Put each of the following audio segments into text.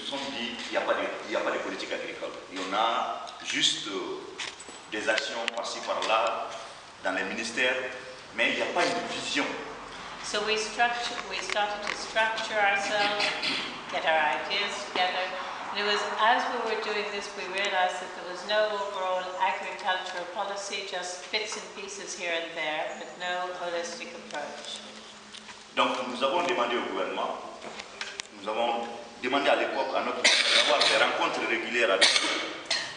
se sont dit qu'il n'y a pas de politique agricole. Il y en a juste des actions par-ci par-là dans les ministères, mais il n'y a pas une vision. So we started to structure ourselves, get our ideas together. And it was as we were doing this, we realized that there was no overall agricultural policy, just bits and pieces here and there, but no holistic approach. Donc nous avons demandé au gouvernement, nous avons demandé à l'époque à notre gouvernement d'avoir des rencontres régulières avec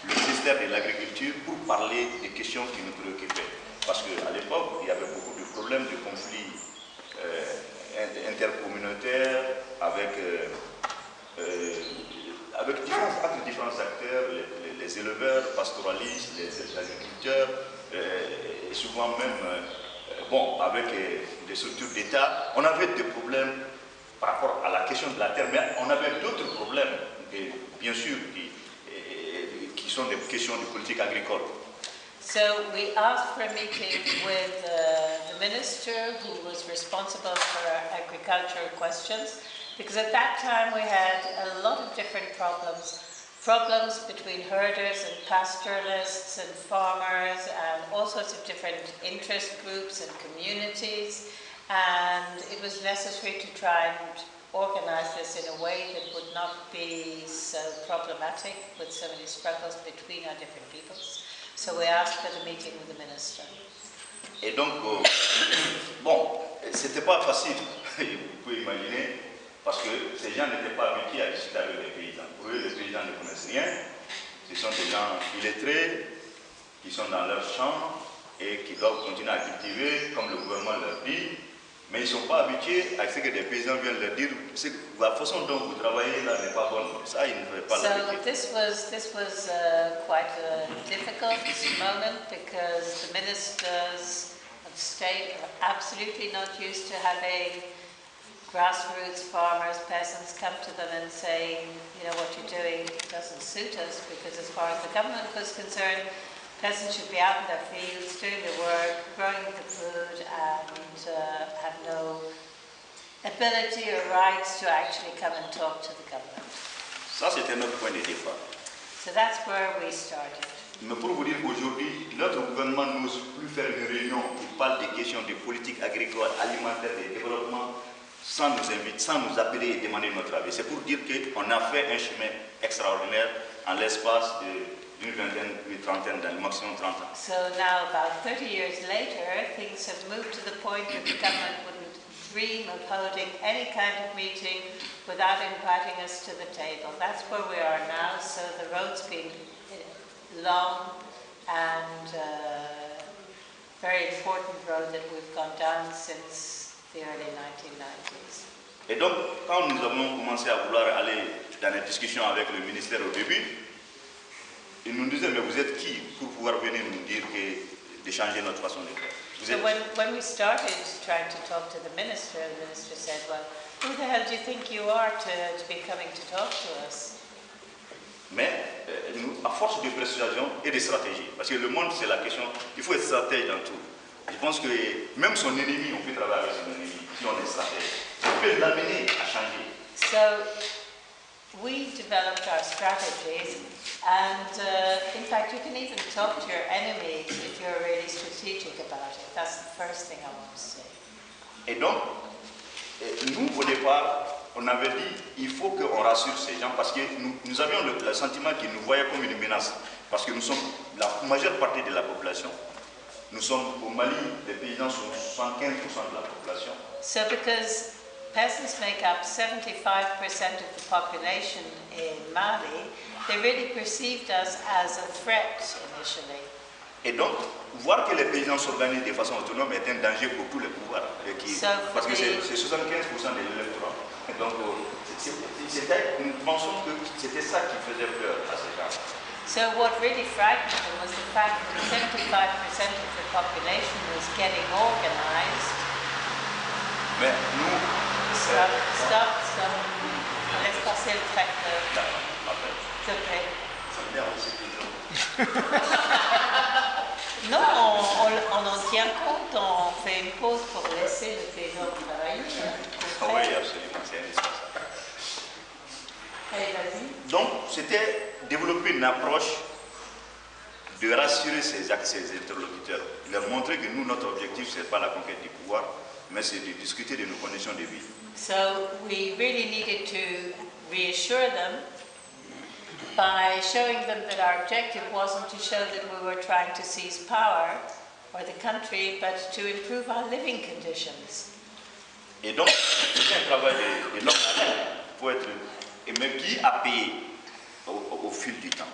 le ministère de l'Agriculture pour parler des questions qui nous préoccupaient. Parce qu'à l'époque, il y avait beaucoup de problèmes, de conflits intercommunautaires avec différents acteurs, les éleveurs, pastoralistes, les agriculteurs, et souvent même avec des structures d'État. On avait des problèmes par rapport à la question de la terre, mais on avait d'autres problèmes, et bien sûr, qui sont des questions de politique agricole. So we asked for a meeting with the minister who was responsible for agricultural questions, because at that time we had a lot of different problems between herders and pastoralists and farmers and all sorts of different interest groups and communities, and it was necessary to try and organize this in a way that would not be so problematic with so many struggles between our different peoples. So we asked for the meeting with the minister. Et donc, c'était pas facile, vous pouvez imaginer, parce que ces gens n'étaient pas habitués à discuter avec les paysans. Pour eux, les paysans ne connaissent rien. Ce sont des gens illettrés qui sont dans leur champ et qui doivent continuer à cultiver comme le gouvernement leur dit. Mais ils ne sont pas habitués à ce que des paysans viennent leur dire la façon dont vous travaillez là n'est pas bonne. Ça, ils ne veulent pas l'habitude. So this was quite a difficult moment because the ministers of state are absolutely not used to having grassroots farmers, peasants come to them and saying, you know, what you're doing doesn't suit us, because as far as the government was concerned, peasants should be out in their fields, doing the work, growing the food, and have no ability or rights to actually come and talk to the government. Ça, c'était notre point de départ. So that's where we started. Mais pour vous dire qu'aujourd'hui, notre gouvernement n'ose plus faire une réunion qui parle des questions de politique agricole, alimentaire et développement sans nous inviter, sans nous appeler et demander notre avis. C'est pour dire qu'on a fait un chemin extraordinaire en l'espace d'une vingtaine, une trentaine d'années, maximum 30 ans. So now, about 30 years later, things have moved to the point that the government wouldn't dream of holding any kind of meeting without inviting us to the table. That's where we are now, so the road's been long and very important road that we've gone down since the early 1990s. Et donc, quand nous avons commencé à vouloir aller dans les discussions avec le ministère au début, il nous disait, mais vous êtes qui pour pouvoir venir nous dire de changer notre façon de faire? So when we started trying to talk to the minister said, well, who the hell do you think you are to be coming to talk to us? Mais nous, à force de persuasion et de stratégie, parce que le monde c'est la question, il faut être stratège dans tout. Je pense que même son ennemi, on peut travailler avec son ennemi, si on est stratège. On peut l'amener à changer. So we developed our strategies, and in fact you can even talk to your enemies if you're really strategic about it. That's the first thing I want to say. Et donc, nous au départ, on avait dit il faut qu'on rassure ces gens parce que nous avions le sentiment qu'ils nous voyaient comme une menace. Parce que nous sommes la majeure partie de la population. Nous sommes au Mali, les paysans sont 75% de la population. So because peasants make up 75% of the population in Mali, they really perceived us as a threat initially. Et donc, voir que les paysans s'organisent de façon autonome est un danger pour tous les pouvoirs. Parce que c'est 75% de l'électorat. Donc, nous pensons que c'était ça qui faisait peur à ces gens. So what really frightened them was the fact that 75% of the population was getting organized. Mais nous... Stop. Laisse passer le tracteur. S'il te plaît. Ça me perd aussi. Non, on en tient compte, on fait une pause pour laisser le paysan travailler. Oui, absolument, c'est indispensable. Allez, vas-y. Donc, c'était développer une approche de rassurer ces interlocuteurs, leur montrer que nous, notre objectif, ce n'est pas la conquête du pouvoir, mais c'est de discuter de nos conditions de vie. So we really needed to reassure them by showing them that our objective wasn't to show that we were trying to seize power or the country, but to improve our living conditions. Et donc, c'est un travail de longue haleine pour être, et même qui a payé au fil du temps.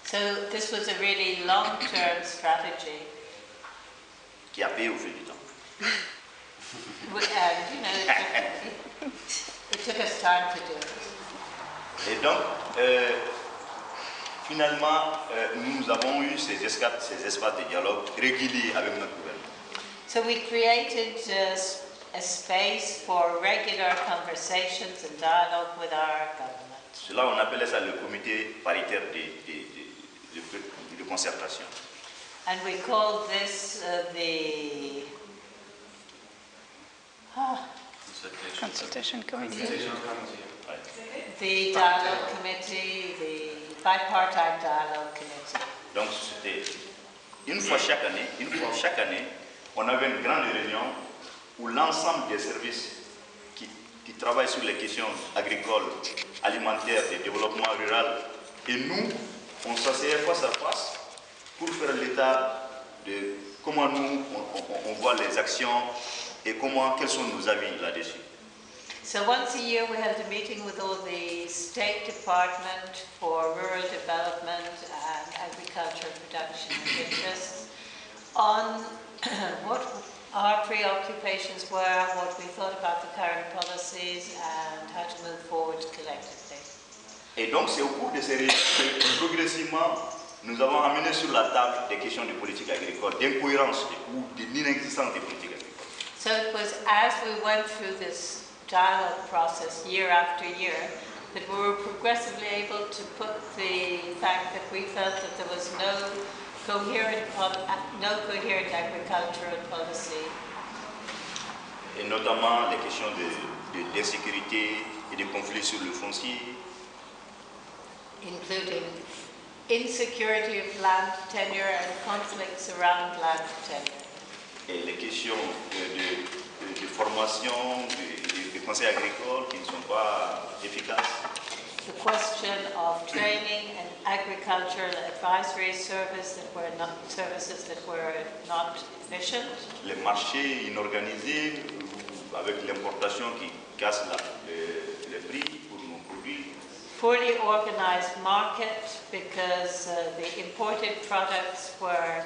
So this was a really long-term strategy. Qui a payé au fil du temps. And, you know, it took us time to do it. Et donc, finalement, nous avons eu ces espaces de dialogue réguliers avec notre gouvernement. So we created a space for regular conversations and dialogue with our government. Cela, on appelait ça le comité paritaire de concertation. And we called this the Consultation committee. the dialogue committee, the bipartite dialogue committee. Donc, c'était une fois chaque année, on avait une grande réunion où l'ensemble des services qui travaillent sur les questions agricoles, alimentaires, de développement rural, et nous, on s'asseyait face à face pour faire l'état de comment nous, on voit les actions et quels sont nos avis là-dessus. So once a year we held a meeting with all the State Department for Rural Development and Agriculture Production and Interests on what our preoccupations were, what we thought about the current policies and how to move forward collectively. Et donc c'est au cours de ces réunions que progressivement nous avons amené sur la table des questions de politique agricole, d'incohérence ou d'inexistence des politiques agricoles. So it was as we went through this dialogue process year after year that we were progressively able to put the fact that we felt that there was no coherent agricultural policy. Et notamment les questions d'insécurité et de conflits sur le foncier. Including insecurity of land tenure and conflicts around land tenure. Et les questions de formation, de conseils agricoles qui ne sont pas efficaces. The question of training and agricultural advisory services that were not efficient. Les marchés inorganisés avec l'importation qui casse les prix pour nos produits. Poorly organized market because the imported products were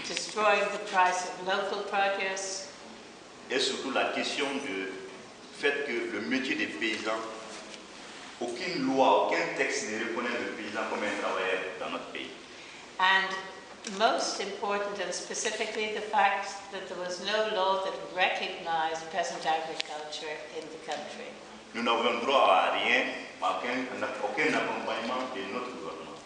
destroying the price of local produce. Et surtout la question du fait que le métier des paysans, aucune loi, aucun texte ne reconnaît le paysan comme un travailleur dans notre pays. And most important and specifically the fact that there was no law that recognized peasant agriculture in the country. Nous n'avons droit à rien, aucun accompagnement de notre gouvernement.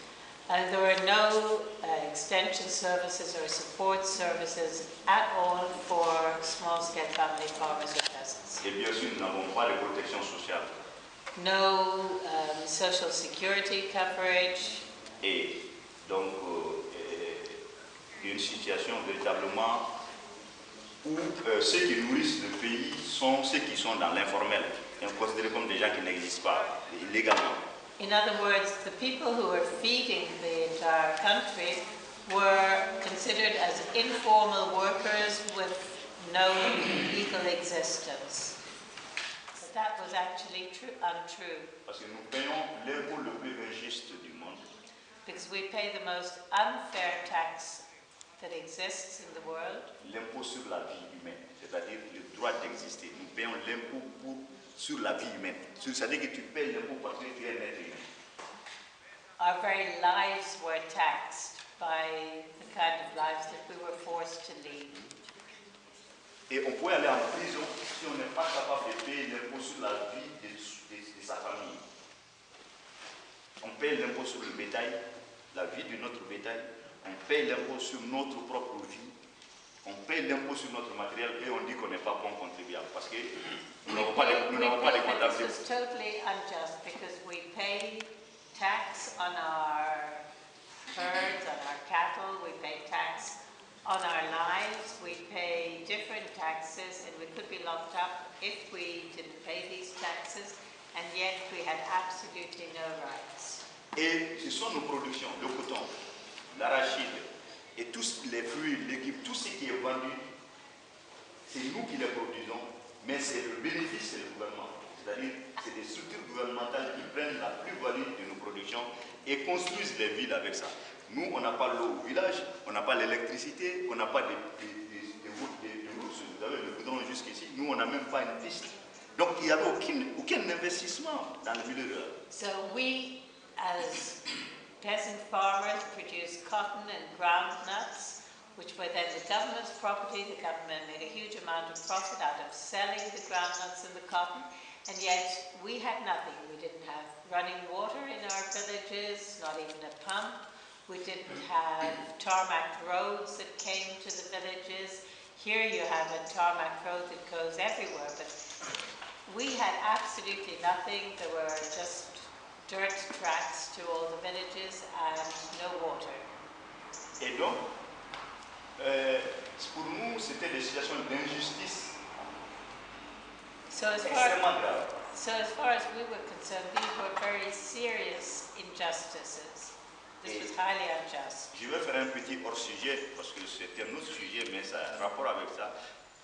And there were no extension services or support services at all for small-scale family farmers or peasants. Et bien sûr, nous n'avons pas de protection sociale. No social security coverage. Et donc, une situation véritablement où ceux qui nourrissent le pays sont ceux qui sont dans l'informel, considérés comme des gens qui n'existent pas illégalement. In other words, the people who were feeding the entire country were considered as informal workers with no legal existence. But that was actually untrue. Parce que nous payons l'impôt le plus injuste du monde. Because we pay the most unfair tax that exists in the world. L'impôt sur la vie humaine, c'est-à-dire le droit d'exister. Nous payons l'impôt sur la vie humaine. C'est-à-dire que tu payes l'impôt parce que tu es un être humain. Our very lives were taxed by the kind of lives that we were forced to lead. Et on pourrait aller en prison si on n'est pas capable de payer l'impôt sur la vie de sa famille. On paye l'impôt sur le bétail, la vie de notre bétail. On paye l'impôt sur notre propre vie. On paye l'impôt sur notre matériel et on dit qu'on n'est pas bon contribuable parce que nous n'avons pas de comptabilité. This is totally unjust because we pay tax on our herds, on our cattle, we pay tax on our lives, we pay different taxes, and we could be locked up if we didn't pay these taxes, and yet we had absolutely no rights. Et ce sont nos productions, le coton, l'arachide, et tous les fruits, légumes, tout ce qui est vendu, c'est nous qui les produisons, mais c'est le bénéfice, c'est le gouvernement. C'est-à-dire, c'est des structures gouvernementales qui prennent la plus-value de nos productions et construisent les villes avec ça. Nous, on n'a pas l'eau au village, on n'a pas l'électricité, on n'a pas des routes, vous avez le goudron jusqu'ici, nous, on n'a même pas une piste. Donc, il n'y avait aucun investissement dans le milieu rural. So we, as peasant farmers, produce cotton and groundnuts, which were then the government's property. The government made a huge amount of profit out of selling the groundnuts and the cotton, and yet we had nothing. We didn't have running water in our villages, not even a pump. We didn't have tarmac roads that came to the villages. Here you have a tarmac road that goes everywhere, but we had absolutely nothing. There were just dirt tracks to all the villages and no water. Et donc, pour nous, c'était des situations d'injustice extrêmement graves. So as far as we were concerned, these were very serious injustices. This was highly unjust. Je vais faire un petit hors-sujet, parce que c'est un autre sujet, mais ça a un rapport avec ça.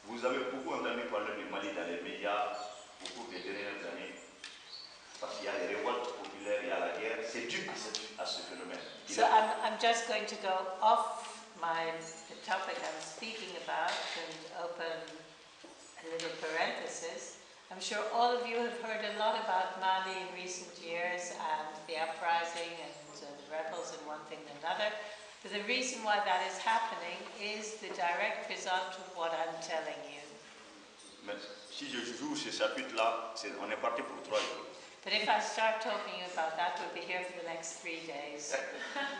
Vous avez beaucoup entendu parler du Mali dans les médias au cours des dernières années, parce qu'il y a les révoltes populaires, il y a la guerre. C'est dû à ce phénomène. So I'm just going to go off the topic I'm speaking about and open a little parenthesis. I'm sure all of you have heard a lot about Mali in recent years and the uprising and the rebels and one thing and another. But the reason why that is happening is the direct result of what I'm telling you. Mais si je joue ce chapitre-là, on est parti pour 3 jours. But if I start talking about that, we'll be here for the next 3 days.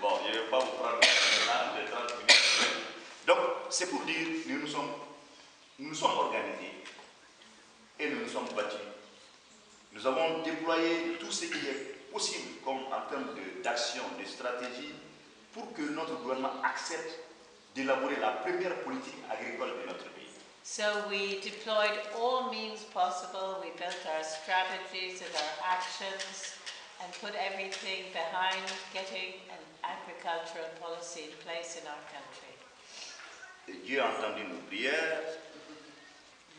Bon, je ne vais pas vous prendre de 30 minutes. Donc, c'est pour dire que nous nous sommes organisés et nous nous sommes battus. Nous avons déployé tout ce qui est possible comme en termes d'action, de stratégie, pour que notre gouvernement accepte d'élaborer la première politique agricole de notre pays. So we deployed all means possible. We built our strategies and our actions and put everything behind getting an agricultural policy in place in our country. Et Dieu a entendu nos prières.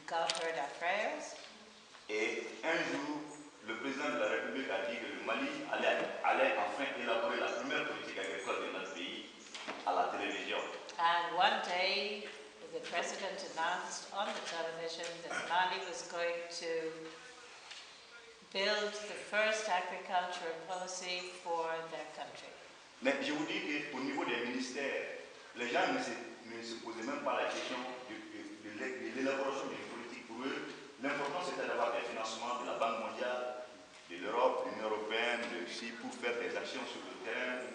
God heard our prayers. Et un jour, le président de la République a dit que le Mali allait enfin élaborer la première politique agricole de notre pays à la télévision. And one day, the president announced on the television that Mali was going to build the first agricultural policy for their country. Mais je vous dis qu'au niveau des ministères, les gens ne se posaient même pas la question de l'élaboration d'une politique. Pour eux, l'important c'était d'avoir des financements de la Banque mondiale, de l'Europe, de l'Union européenne, pour faire des actions sur le terrain,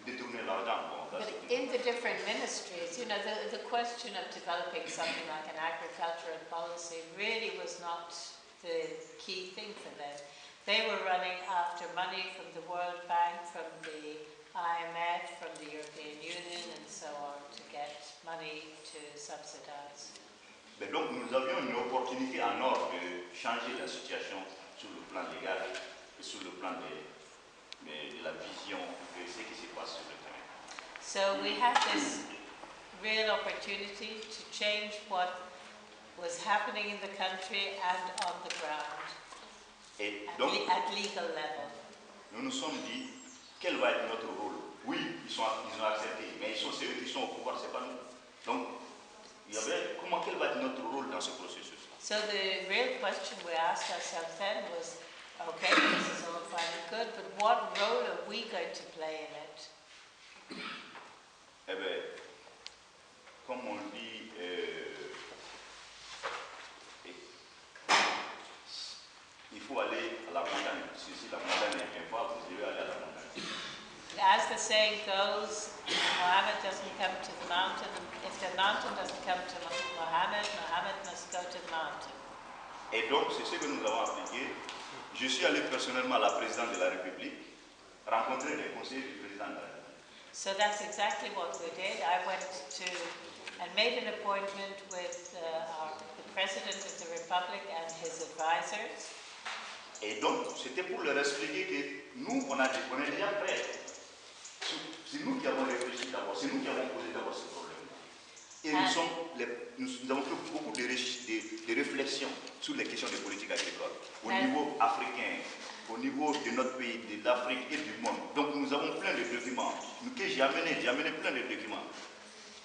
détourner l'argent. But in the different ministries, you know, the question of developing something like an agricultural policy really was not the key thing for them. They were running after money from the World Bank, from the IMF, from the European Union, and so on, to get money to subsidize. Mais donc nous avions une opportunité en or de changer la situation sur le plan légal et sur le plan de la vision de ce qui se passe sur le terrain. So we had this real opportunity to change what was happening in the country and on the ground, Et donc, at legal level. Nous nous sommes dit, quel va être notre rôle? Oui, ils ont accepté, mais c'est eux qui sont au pouvoir, c'est pas nous. Donc, quel va être notre rôle dans ce processus? So the real question we asked ourselves then was, okay, this is all fine and good, but what role are we going to play in it? Eh bien, comme on dit, il faut aller à la montagne. Si la montagne ne vient pas, vous devez aller à la montagne. As the saying goes, Mohammed doesn't come to the mountain, if the mountain doesn't come to Mohammed, Mohammed must go to the mountain. Et donc, c'est ce que nous avons appliqué. Je suis allé personnellement à la présidente de la République rencontrer les conseillers du président de la République. So that's exactly what we did. I went to and made an appointment with the President of the Republic and his advisors. Et donc, c'était pour leur expliquer que nous, on est déjà prêts. C'est nous qui avons réfléchi d'abord, c'est nous qui avons posé d'abord ce problème. Et nous avons fait beaucoup de réflexions sur les questions de politique agricole, au niveau africain, au niveau de notre pays, de l'Afrique et du monde. Donc nous avons plein de documents que j'ai amené plein de documents.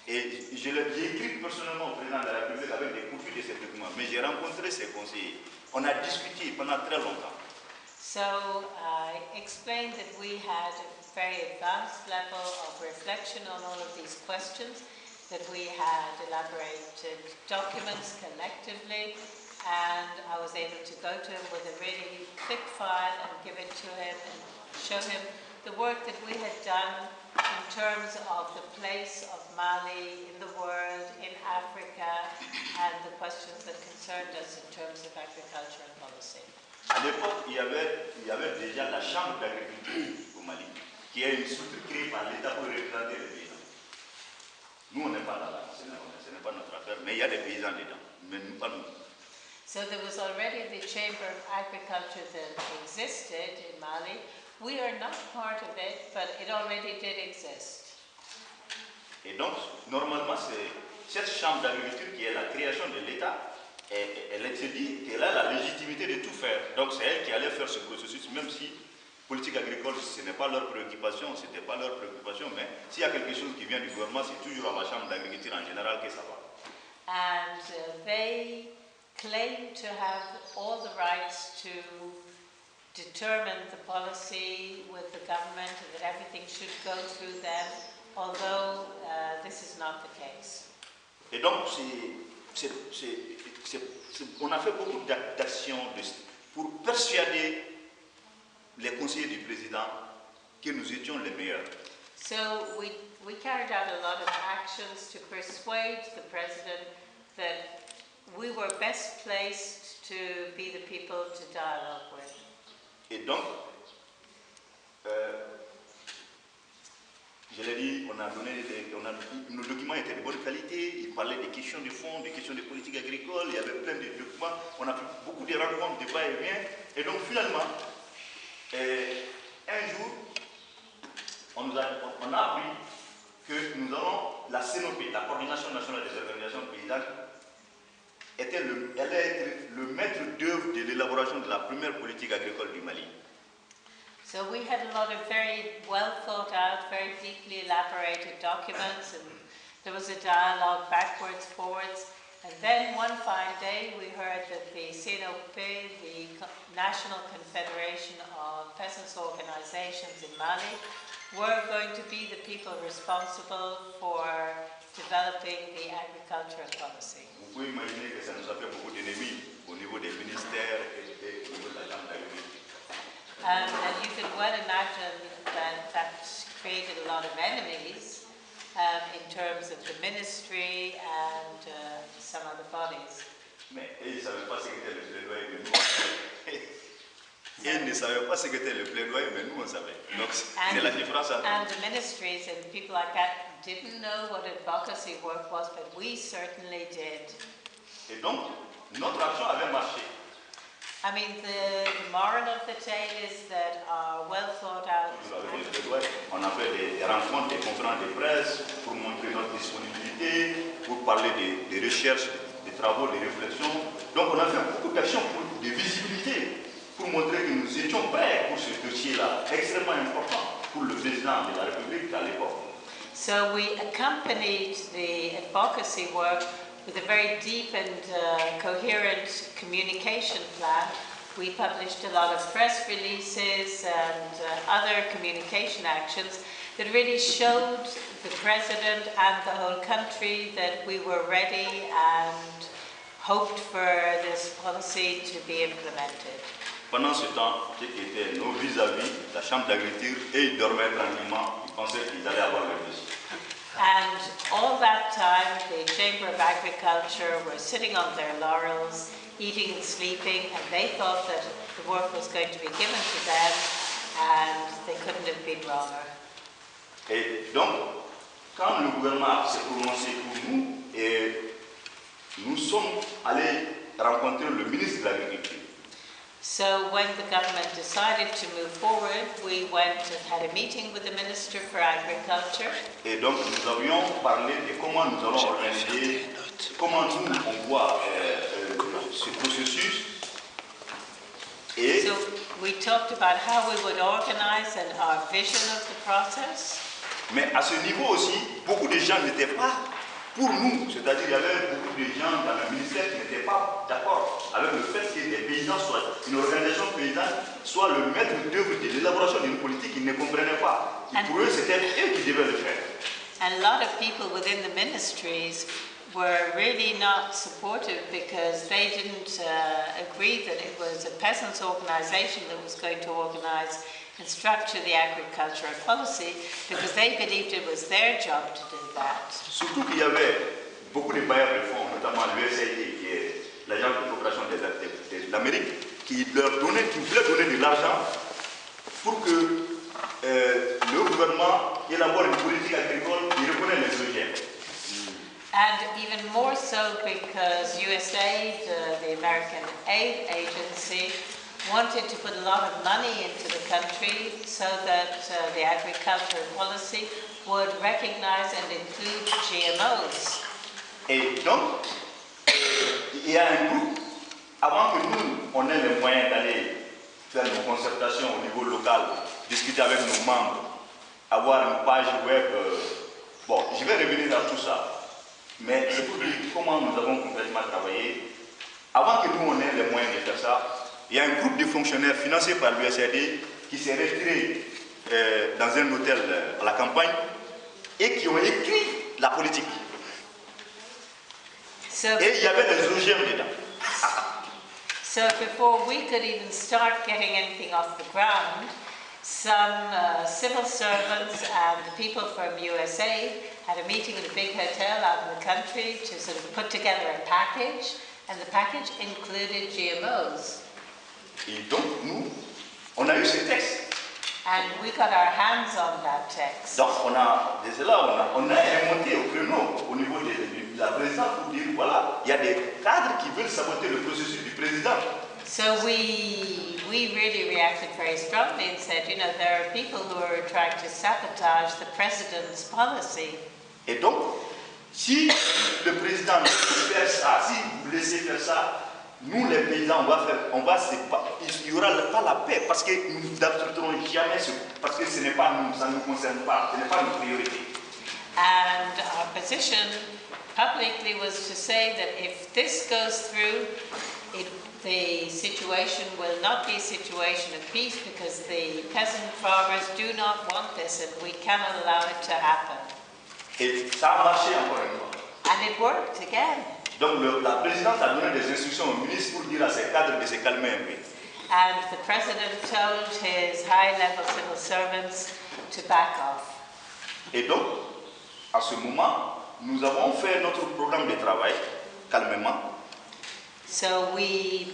Et j'ai écrit personnellement au président de la République avec des copies de ces documents, mais j'ai rencontré ses conseillers. On a discuté pendant très longtemps. So I explained that we had a very advanced level of reflection on all of these questions, that we had elaborated documents collectively, and I was able to go to him with a really thick file and give it to him and show him the work that we had done in terms of the place of Mali in the world, in Africa, and the questions that concerned us in terms of agriculture and policy. À l'époque, il y avait déjà la Chambre d'agriculture au Mali, qui est une structure créée par l'État pour représenter les paysans. Nous, on n'est pas là, ce n'est pas notre affaire, mais il y a des paysans dedans, mais nous, pas nous. So there was already the Chamber of Agriculture that existed in Mali. We are not part of it, but it already did exist. Et donc, normalement, c'est cette Chambre d'agriculture qui est la création de l'État. Elle se dit qu'elle a la légitimité de tout faire. Donc c'est elle qui allait faire ce processus, même si politique agricole, ce n'est pas leur préoccupation, ce n'était pas leur préoccupation, mais s'il y a quelque chose qui vient du gouvernement, c'est toujours à la Chambre d'agriculture en général que ça va. And they claim to have all the rights to determine the policy with the government and that everything should go through them, although this is not the case. Et donc, on a fait beaucoup d'actions pour persuader les conseillers du président que nous étions les meilleurs. So we carried out a lot of actions to persuade the president that we were best placed to be the people to dialogue with. Et donc, je l'ai dit, nos documents étaient de bonne qualité, ils parlaient des questions de fond, des questions de politique agricole, il y avait plein de documents, on a fait beaucoup de rencontres, de va-et-vient, et donc finalement, un jour, on a appris que nous avons la CNOP, la Coordination Nationale des Organisations Paysannes, allait être le maître d'œuvre de l'élaboration de la première politique agricole du Mali. So we had a lot of very well thought out, very deeply elaborated documents, and there was a dialogue backwards, forwards. And then one fine day we heard that the CNOP, the National Confederation of Peasants Organizations in Mali, were going to be the people responsible for developing the agricultural policy. Vous pouvez imaginer que ça nous a fait beaucoup d'ennemis au niveau des ministères et au niveau de la Chambre d'agriculture. And you can well imagine that created a lot of enemies in terms of the ministry and some other bodies. Mais ils ne savaient pas ce qu'était le plaidoyer, mais nous on savait. Ils ne savaient pas ce qu'était le plaidoyer, mais nous on savait. Donc c'est la différence entre And the ministries and people like that didn't know what advocacy work was, but we certainly did. Et donc, notre action avait marché. I mean, the moral of the tale is that our well thought out. On a fait des rencontres, des conférences de presse pour montrer notre disponibilité, pour parler des recherches, des travaux, des réflexions. Donc on a fait beaucoup d'actions pour de visibilité, pour montrer que nous étions prêts pour ce dossier-là, extrêmement important pour le président de la République à l'époque. So we accompanied the advocacy work with a very deep and coherent communication plan. We published a lot of press releases and other communication actions that really showed the president and the whole country that we were ready and hoped for this policy to be implemented. Pendant ce temps, c'était nos vis-à-vis, la Chambre d'agriculture, et ils dormaient tranquillement, ils pensaient qu'ils allaient avoir le dossier. And all that time, the Chamber of Agriculture were sitting on their laurels, eating and sleeping, and they thought that the work was going to be given to them, and they couldn't have been wronger. Et donc, quand le gouvernement s'est prononcé pour nous, nous sommes allés rencontrer le ministre de l'Agriculture. So when the government decided to move forward, we went and had a meeting with the Minister for Agriculture. Et donc nous avions parlé de comment nous allons organiser, comment nous on voit ce processus. Et so we talked about how we would organize and our vision of the process. Mais à ce niveau aussi, beaucoup de gens n'étaient pas pour nous, c'est-à-dire il y avait beaucoup de gens dans le ministère qui n'étaient pas d'accord avec le fait que les paysans soient, une organisation paysanne soit le maître d'œuvre de l'élaboration d'une politique, ils ne comprenaient pas. Pour eux, c'était eux qui devaient le faire. And a lot of people within the ministries were really not supportive because they didn't agree that it was a peasants' organization that was going to organize and structure the agricultural policy because they believed it was their job to do that. Surtout qu'il y avait beaucoup de bailleurs de fonds, notamment l'USAID, qui est l'agence de coopération de l'Amérique, qui voulait donner de l'argent pour que le gouvernement élabore une politique agricole qui reconnaît les OGM. And even more so because USAID, the American Aid Agency, wanted to put a lot of money into the country so that the agricultural policy would recognize and include GMOs. Et donc, il y a un groupe, avant que nous, on ait les moyens d'aller faire nos concertations au niveau local, discuter avec nos membres, avoir une page web, bon, je vais revenir dans tout ça, mais c'est pour dire comment nous avons complètement travaillé. Avant que nous, on ait les moyens de faire ça, il y a un groupe de fonctionnaires financés par l'USAID qui s'est retiré dans un hôtel à la campagne et qui ont écrit la politique. Et il y avait des OGM dedans. So before we could even start getting anything off the ground, some civil servants and people from USA had a meeting in a big hotel out in the country to sort of put together a package, and the package included GMOs. Et donc, nous, on a eu ce texte. And we got our hands on that text. Donc, on a remonté au créneau au niveau de la présidence pour dire, voilà, il y a des cadres qui veulent saboter le processus du président. So we really reacted very strongly and said, you know, there are people who are trying to sabotage the president's policy. Et donc, si le président fait ça, si vous laissez faire ça, nous les paysans, il n'y aura pas la paix parce que nous n'accepterons jamais parce que ce n'est pas nous, ça ne nous concerne pas, ce n'est pas notre priorité. And our position publicly was to say that if this goes through, the situation will not be a situation of peace because the peasant farmers do not want this and we cannot allow it to happen. Et ça a marché encore une fois. And it worked again. Donc la présidente a donné des instructions au ministre pour dire à ses cadres de se calmer un peu. And the president told his high-level civil servants to back off. Et donc, à ce moment, nous avons fait notre programme de travail calmement. So we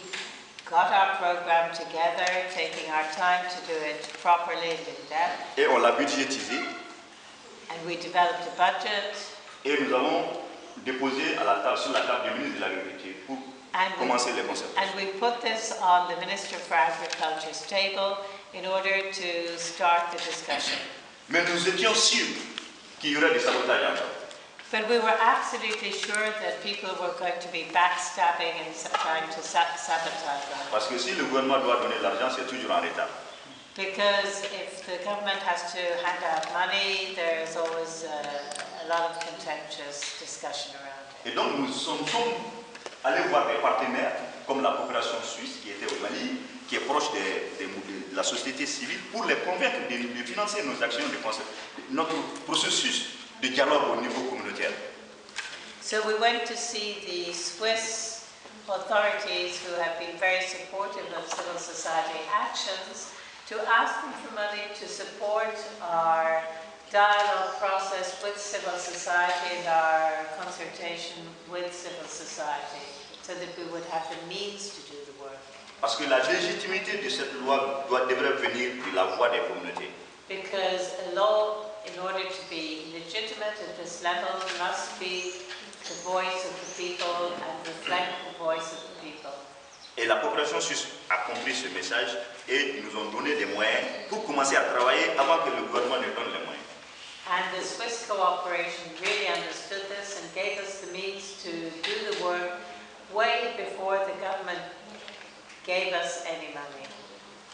got our program together, taking our time to do it properly and in depth. Et on l'a budgétisé. And we developed a budget. Et nous avons déposé sur la table du ministre de l'Agriculture pour commencer les concertations. And we put this on the Minister for Agriculture's table in order to start the discussion. Mais nous étions sûrs qu'il y aurait des sabotages encore. But we were absolutely sure that people were going to be backstabbing and trying to sabotage that. Parce que si le gouvernement doit donner l'argent, c'est toujours en retard. Because if the government has to hand out money, there's always a lot of contentious discussion around it. Et donc nous sommes allés voir des partenaires comme la coopération suisse qui était au Mali, qui est proche de la société civile, pour les convaincre de financer nos actions, notre processus de dialogue au niveau communautaire. So we went to see the Swiss authorities who have been very supportive of civil society actions to ask them for money to support our dialogue process with civil society and our consultation with civil society so that we would have the means to do the work. Parce que la légitimité de cette loi devrait venir de la voix des communautés. Because a law, in order to be legitimate at this level, must be the voice of the people and reflect the voice of the people. Et la population suisse a compris ce message et ils nous ont donné des moyens pour commencer à travailler avant que le gouvernement ne donne les moyens. And the Swiss cooperation really understood this and gave us the means to do the work way before the government gave us any money.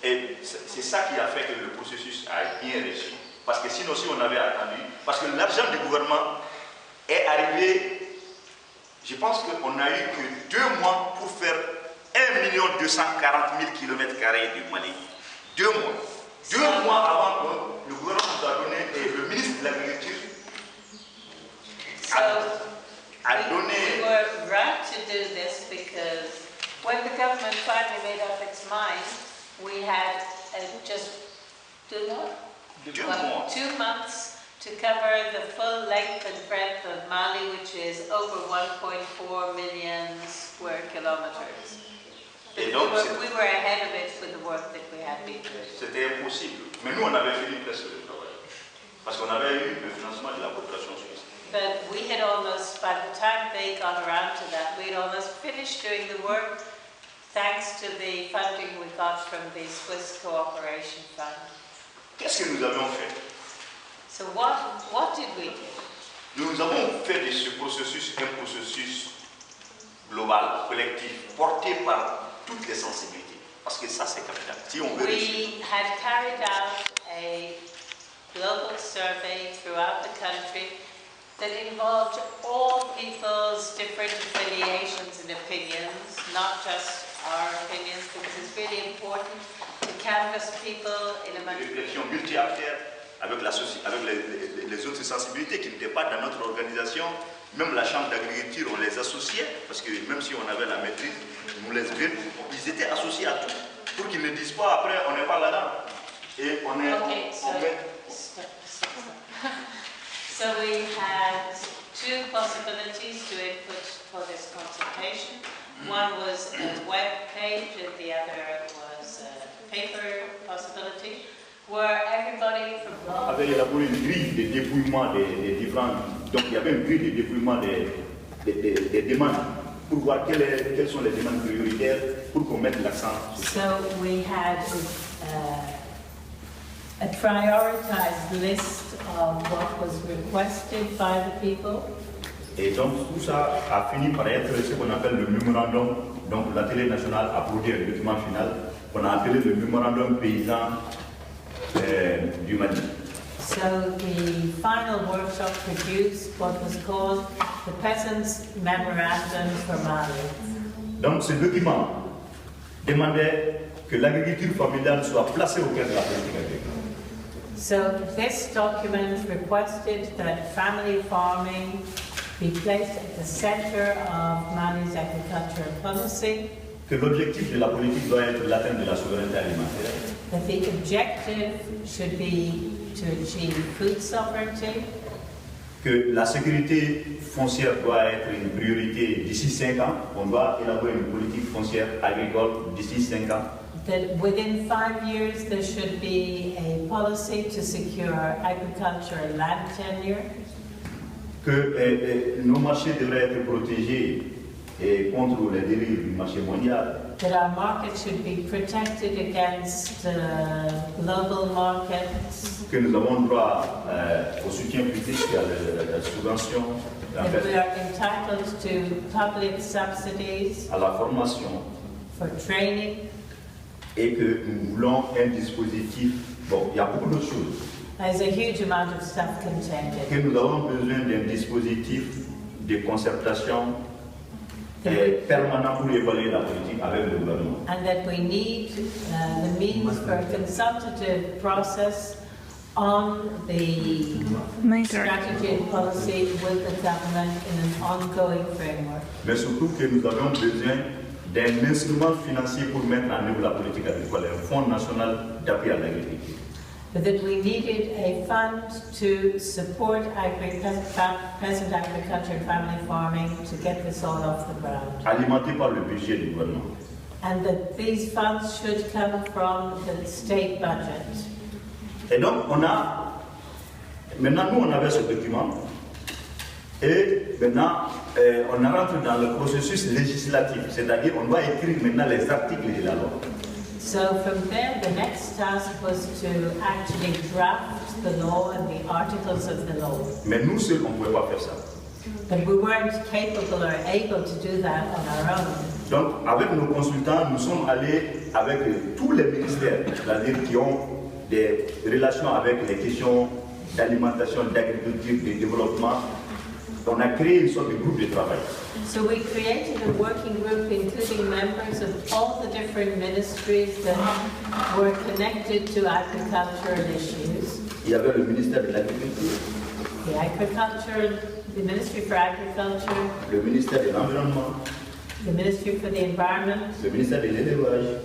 Et c'est ça qui a fait que le processus a bien réussi. Parce que sinon, si on avait attendu, parce que l'argent du gouvernement est arrivé, je pense qu'on a eu que 2 mois pour faire 1 240 000 km² du Mali. 2 mois. 2 mois avant que le gouvernement nous a donné, et le ministre de l'Agriculture a donné. We were right to do this because when the government finally made up its mind, we had just 2 months to cover the full length and breadth of Mali, which is over 1.4 million square kilometers. Et donc, we were ahead of it with the work that we had been doing. C'était impossible. Mais nous, on avait fini presque le travail. Parce qu'on avait eu le financement de la population suisse. But we had almost, by the time they got around to that, we had almost finished doing the work thanks to the funding we got from the Swiss Cooperation Fund. Qu'est-ce que nous avions fait? So what did we do? Nous avons fait de ce processus un processus global, collectif, porté par toutes les sensibilités. Parce que ça, c'est capital. Si on veut we had carried out a global survey throughout the country that involved all people's different affiliations and opinions, not just our opinions, because it's really important to canvass people in a une réflexion multi-acteurs avec les autres sensibilités qui n'étaient pas dans notre organisation. Même la chambre d'agriculture, on les associait, parce que même si on avait la maîtrise, nous les vîmes, ils étaient associés à tout, pour qu'ils ne disent pas après, on n'est pas là-dedans. Et on est... Okay, so we had 2 possibilities to input for this consultation. One was a web page and the other was a paper possibility, where everybody from all... avait élaboré une grille de dépouillement des différents... Donc il y avait une grille de dépouillement des demandes pour voir quelles sont les demandes prioritaires pour qu'on mette l'accent sur ça. So we had a prioritized list of what was requested by the people. Et donc tout ça a fini par être ce qu'on appelle le mémorandum. Donc l'Atelier national a produit un document final qu'on a appelé le mémorandum paysan du Mali. So the final workshop produced what was called the Peasant's Memorandum for Mali. Donc ce document demandait que l'agriculture familiale soit placée au cœur de la politique agricole. So this document requested that family farming be placed at the center of Mali's agricultural policy. Que l'objectif de la politique doit être l'atteinte de la souveraineté alimentaire. That the objective should be to achieve food sovereignty. Que la sécurité foncière doit être une priorité d'ici 5 ans. On doit élaborer une politique foncière agricole d'ici 5 ans. That within 5 years there should be a policy to secure agricultural land tenure. Que nos marchés devraient être protégés contre les dérives du marché mondial. That our market should be protected against global markets. Que nous avons droit au soutien public et à la subvention. That we are entitled to public subsidies. À la formation. For training. Et que nous voulons un dispositif. Bon, il y a beaucoup d'autres choses. There's a huge amount of stuff contained in it. Que nous avons besoin d'un dispositif de concertation permanent pour évaluer la politique avec le gouvernement. And that we need the means for a consultative process on the strategy and policy with the government in an ongoing framework. Mais surtout que nous avons besoin d'un instrument financier pour mettre en œuvre la politique agricole, un fonds national d'appui à l'agriculture. but that we needed a fund to support peasant agriculture and family farming to get this all off the ground. Alimenté par le budget du gouvernement. And that these funds should come from the state budget. Et donc, maintenant nous on avait ce document, et maintenant on rentre dans le processus législatif, c'est-à-dire on va écrire maintenant les articles de la loi. So from there, the next task was to actually draft the law and the articles of the law. Mais nous seuls, on ne pouvait pas faire ça. But we weren't capable or able to do that on our own. Donc, avec nos consultants, nous sommes allés avec tous les ministères, c'est-à-dire qui ont des relations avec les questions d'alimentation, d'agriculture, de développement. On a créé une sorte de groupe de travail. So we created a working group including members of all the different ministries that were connected to agricultural issues. Il y avait le ministère de l'Agriculture, The Ministry for Agriculture, le ministère de l'Environnement, the Ministry for the Environment, le ministère de l'Élevage,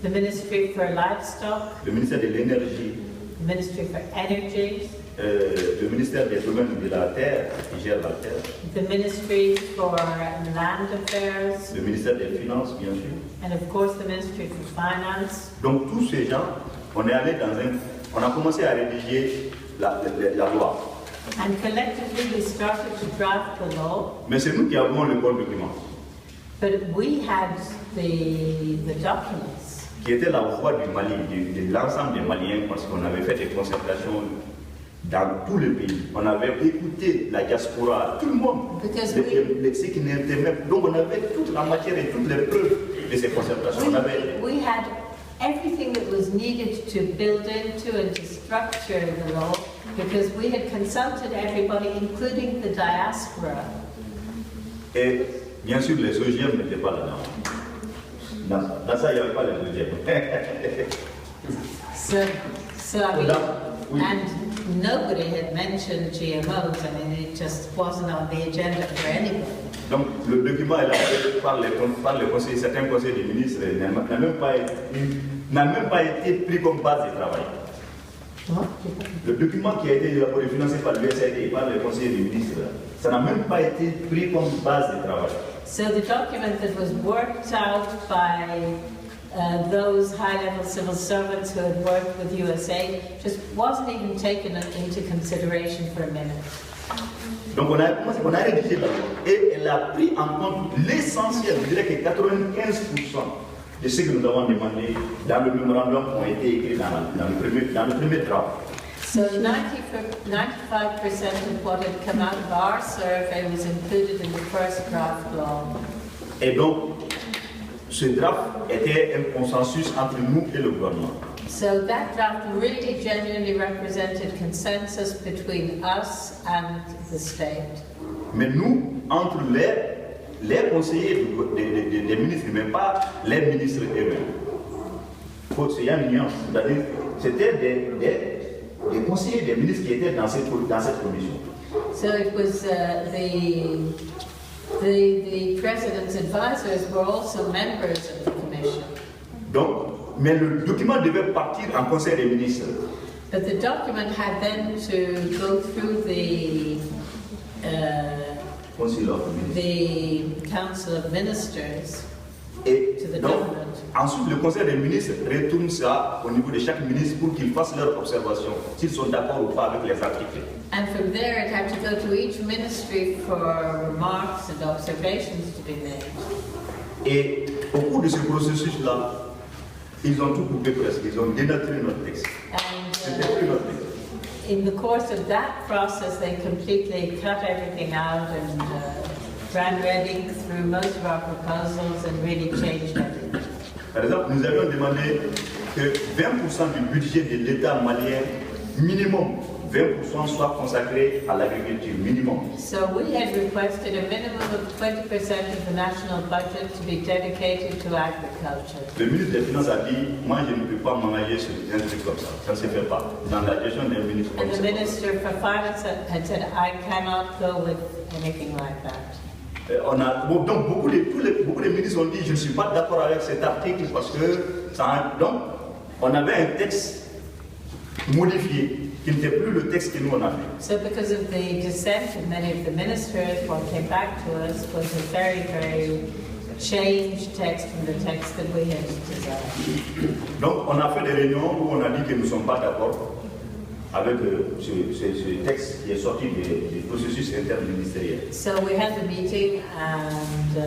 the Ministry for Livestock, le ministère de l'Énergie, the Ministry for Energy, le ministère des Domaines de la Terre, qui gère la terre, the Ministry for Land Affairs, le ministère des Finances, bien sûr. and of course the Ministry for Finance. Donc tous ces gens, on a commencé à rédiger la loi. And collectively we started to draft the law, Mais c'est nous qui avons le bon document, but we had the documents. qui était la voix du Mali, de l'ensemble des Maliens, parce qu'on avait fait des concertations dans tout le pays. On avait écouté la diaspora, tout le monde, ceux qui n'étaient même. Donc on avait toute la matière et toutes les preuves de ces concertations. We had everything that was needed to build into and to structure the law, because we had consulted everybody, including the diaspora. Et bien sûr, les OGM n'étaient pas là-dedans. Dans ça, il n'y avait pas les OGM. So I mean, and nobody had mentioned GMOs. I mean, it just wasn't on the agenda for anybody. Donc, le document élaboré par le conseil, certains conseils des ministres n'a même pas été pris comme base de travail. Le document qui a été élaboré, financé par l'USAID et par le conseil des ministres, ça n'a même pas été pris comme base de travail. So the document that was worked out by those high-level civil servants who had worked with USAID just wasn't even taken into consideration for a minute. Donc on a rédigé la loi et elle a pris en compte l'essentiel, je dirais que 95% de ce que nous avons demandé dans le mémorandum ont été écrits dans le premier draft. So 95% of what had come out of our survey was included in the first draft law. Et donc, ce draft était un consensus entre nous et le gouvernement. So that draft really genuinely represented consensus between us and the state. Mais nous, entre les conseillers des ministres, même pas les ministres eux-mêmes. Il y a une nuance, c'est-à-dire c'était des conseillers des ministres qui étaient dans cette commission. So it was the president's advisors were also members of the commission. Donc, mais le document devait partir en conseil des ministres. But the document had then to go through the Council of Ministers Et to the donc, government. ensuite, le conseil des ministres retourne ça au niveau de chaque ministre pour qu'ils fassent leurs observations, s'ils sont d'accord ou pas avec les articles. And from there it had to go to each ministry for remarks and observations to be made. Et au cours de ce processus-là, ils ont tout coupé presque, ils ont dénaturé notre texte. C'était plus notre texte. In the course of that process, they completely cut everything out and ran reading through most of our proposals and really changed everything. Par exemple, nous avions demandé que 20% du budget de l'État malien, minimum 20% soit consacré à l'agriculture, minimum. So we had requested a minimum of 20% of the national budget to be dedicated to agriculture. Le ministre des Finances a dit, moi je ne peux pas m'engager sur un truc comme ça, ça ne se fait pas. Dans la gestion d'un ministre comme And the ça. Minister for Finance had said, I cannot go with anything like that. Donc beaucoup de ministres ont dit, je ne suis pas d'accord avec cet article parce que ça. Donc on avait un texte modifié, qui n'était plus le texte que nous on a fait. So because of the dissent of many of the ministers, what came back to us was a very, very changed text from the text that we had designed. Donc on a fait des réunions où on a dit que nous ne sommes pas d'accord avec ce texte qui est sorti du processus interministériel. So we had the meeting, and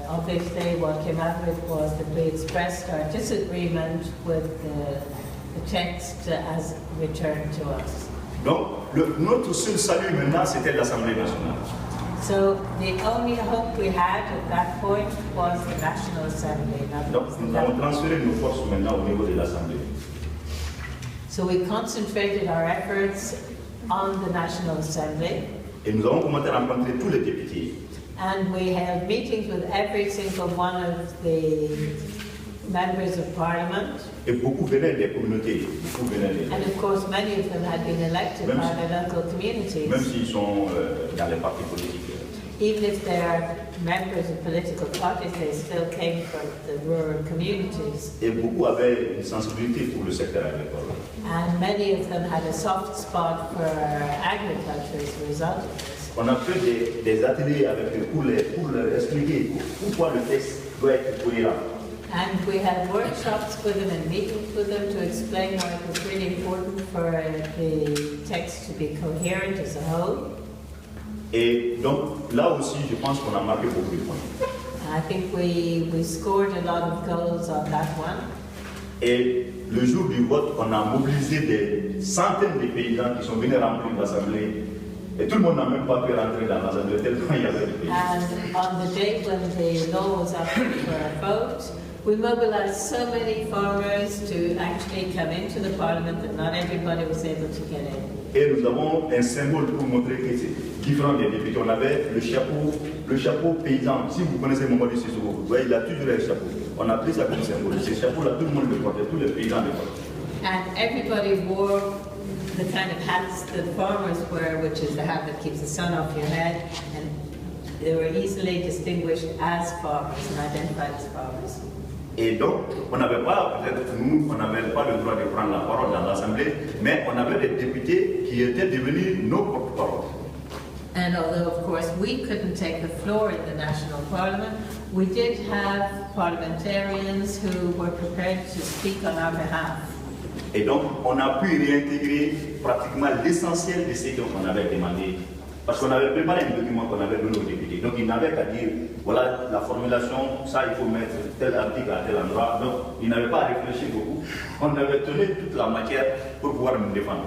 obviously what came out of it was that we expressed our disagreement with the text as returned to us. Donc notre seul salut maintenant c'était l'Assemblée nationale. So the only hope we had at that point was the National Assembly. Donc nous avons transféré nos forces maintenant au niveau de l'Assemblée. So we concentrated our efforts on the National Assembly. Et nous avons commencé à rencontrer tous les députés. And we held meetings with every single one of the members of Parliament. Et beaucoup venaient des communautés. And of course, many of them had been elected by their local communities. Même s'ils sont dans les partis politiques. Even if they are members of political parties, they still came from the rural communities. Et beaucoup avaient une sensibilité pour le secteur agricole. And many of them had a soft spot for agriculture as a result of this. On a fait des ateliers avec eux pour leur expliquer pourquoi le texte doit être cohérent. And we had workshops with them and meetings with them to explain why it was really important for the text to be coherent as a whole. Et donc là aussi, je pense qu'on a marqué beaucoup de points. I think we scored a lot of goals on that one. Et le jour du vote, on a mobilisé des centaines de paysans qui sont venus remplir l'Assemblée. Et tout le monde n'a même pas pu rentrer dans l'Assemblée tellement il y avait de paysans. And on the day when the law was up for a vote, we mobilized so many farmers to actually come into the parliament that not everybody was able to get in. Et nous avons un symbole pour montrer que c'est différent des députés. On avait le chapeau paysan. Si vous connaissez Mamadou Sissoko, vous voyez, il a toujours un chapeau. On a pris ça comme symbole. Ce chapeau-là, tout le monde le portait, tous les paysans le portaient. And everybody wore the kind of hats that farmers wear, which is the hat that keeps the sun off your head, and they were easily distinguished as farmers and identified as farmers. Et donc, on n'avait pas, peut-être nous, on n'avait pas le droit de prendre la parole dans l'Assemblée, mais on avait des députés qui étaient devenus nos porte-parole. And although, of course, we couldn't take the floor in the national parliament, we did have parliamentarians who were prepared to speak on our behalf. Et donc, on a pu réintégrer pratiquement l'essentiel de ce qu'on avait demandé. Parce qu'on avait préparé un document qu'on avait donné aux députés. Donc, ils n'avaient qu'à dire, voilà la formulation, ça, il faut mettre tel article à tel endroit. Donc, ils n'avaient pas à réfléchir beaucoup. On avait tenu toute la matière pour pouvoir nous défendre.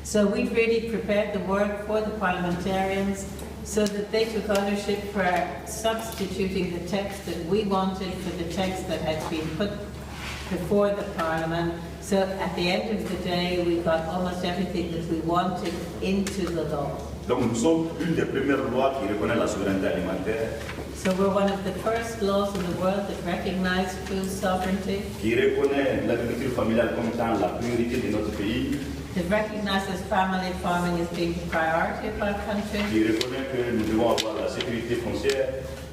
So we really prepared the work for the parliamentarians so that they took ownership for substituting the text that we wanted for the text that had been put before the parliament. So at the end of the day, we got almost everything that we wanted into the law. Donc nous sommes une des premières lois qui reconnaît la souveraineté alimentaire. So we're one of the first laws in the world that recognize food sovereignty. Qui reconnaît l'agriculture familiale comme étant la priorité de notre pays. That recognizes family farming as being the priority of our country. Qui reconnaît que nous devons avoir la sécurité foncière.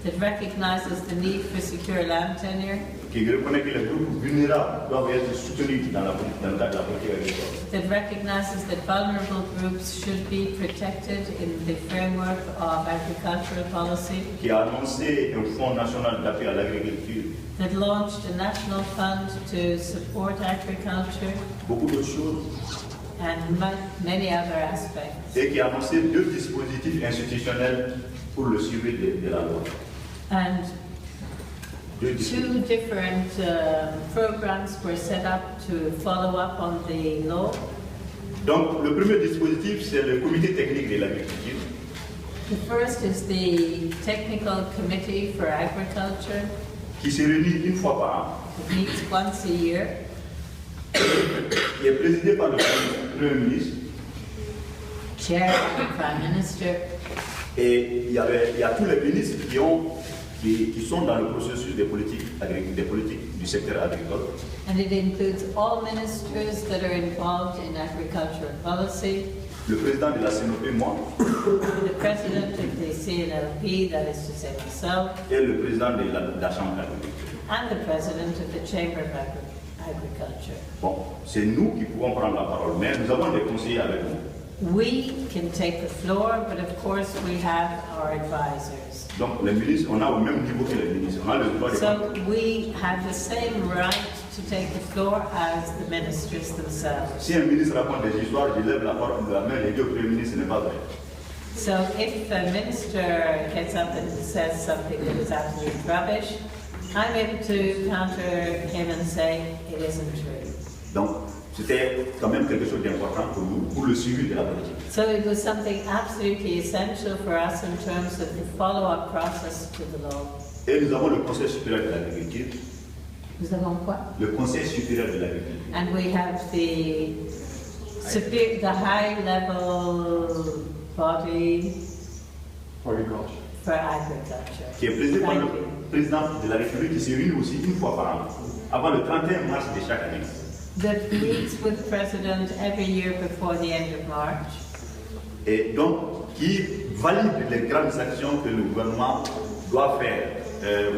That recognizes the need for secure land tenure. Qui reconnaît que les groupes vulnérables doivent être soutenus dans le cadre de la politique agricole. That recognizes that vulnerable groups should be protected in the framework of agricultural policy. Qui a annoncé un fonds national d'appui à l'agriculture. That launched a national fund to support agriculture. Beaucoup d'autres choses. And many other aspects. Et qui a annoncé 2 dispositifs institutionnels pour le suivi de la loi. And 2 different programs were set up to follow up on the law. Donc, le premier dispositif, c'est le comité technique de l'agriculture. The first is the Technical Committee for Agriculture. Qui se réunit une fois par an. It meets once a year. Qui est présidé par le Premier ministre. Chair by the Prime Minister. Et il y a tous les ministres qui sont dans le processus des politiques du secteur agricole. And it includes all ministers that are involved in agricultural policy. Le président de la CNOP-Mali. The president of the CNOP, that is to say myself. Et le président de la Chambre d'agriculture. And the president of the Chamber of agriculture. Bon, c'est nous qui pouvons prendre la parole, mais nous avons des conseillers avec nous. We can take the floor, but of course we have our advisors. Donc les ministres, on a au même niveau que les ministres. On a le droit de So we have the same right to take the floor as the ministers themselves. Si un ministre raconte des histoires, je lève la main et dis au Premier ministre, ce n'est pas vrai. So if a minister gets up and says something that is absolute rubbish, I'm able to counter him and say it isn't true. Donc c'était quand même quelque chose d'important pour nous, pour le suivi de la politique. So it was something absolutely essential for us in terms of the follow-up process to the law. Et nous avons le Conseil supérieur de l'agriculture. Nous avons quoi? Le Conseil supérieur de l'agriculture. And we have the high-level body for agriculture. Qui est présidé par Thank le you. président de la République qui se réunit aussi une fois par an, avant le 31 mars de chaque année. That meets with the president every year before the end of March. Et donc, qui valide les grandes actions que le gouvernement doit faire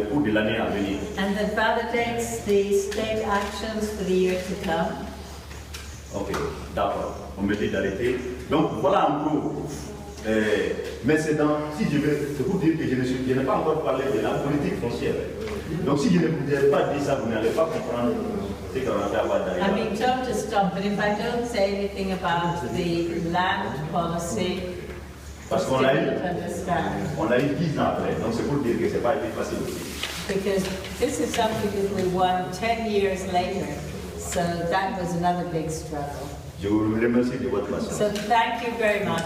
au cours de l'année à venir. And that validates the state actions for the year to come. Ok, d'accord. On me dit d'arrêter. Donc voilà un peu. Mais c'est dans, si je veux, c'est pour dire que je n'ai pas encore parlé de la politique foncière. Donc si je ne vous ai pas dit ça, vous n'allez pas comprendre ce qu'on a fait avant d'ailleurs. I'm being told to stop, but if I don't say anything about the land policy, Parce it's qu'on l'a eu, difficult to understand. on l'a eu 10 ans après. Donc c'est pour dire que ce n'est pas été facile aussi. Because this is something that we won 10 years later, so that was another big struggle. Je vous remercie de votre patience. So thank you very much.